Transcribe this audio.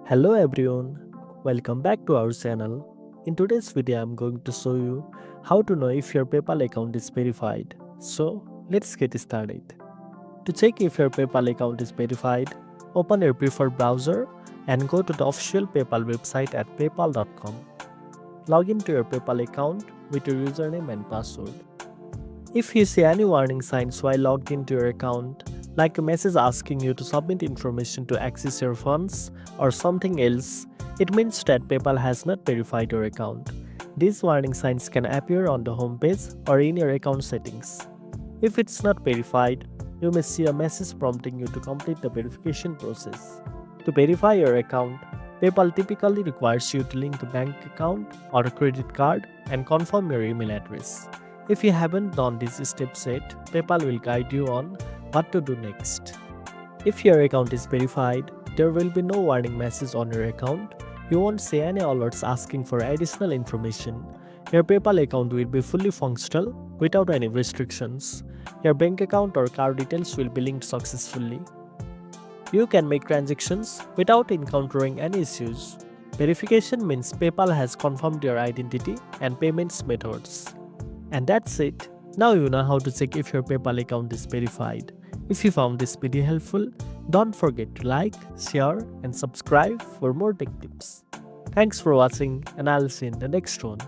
Hello everyone, welcome back to our channel. In today's video I'm going to show you how to know if your PayPal account is verified. So let's get started. To check if your PayPal account is verified, open your preferred browser and go to the official PayPal website at paypal.com. Log into your PayPal account with your username and password. If you see any warning signs while logged into your account, like a message asking you to submit information to access your funds or something else, it means that PayPal has not verified your account. These warning signs can appear on the home page or in your account settings. If it's not verified, you may see a message prompting you to complete the verification process. To verify your account, PayPal typically requires you to link a bank account or a credit card and confirm your email address. If you haven't done these steps yet, PayPal will guide you on what to do next. If your account is verified, there will be no warning message on your account. You won't see any alerts asking for additional information. Your PayPal account will be fully functional without any restrictions. Your bank account or card details will be linked successfully. You can make transactions without encountering any issues. Verification means PayPal has confirmed your identity and payments methods. And that's it. Now you know how to check if your PayPal account is verified. If you found this video helpful, don't forget to like, share, and subscribe for more tech tips. Thanks for watching, and I'll see you in the next one.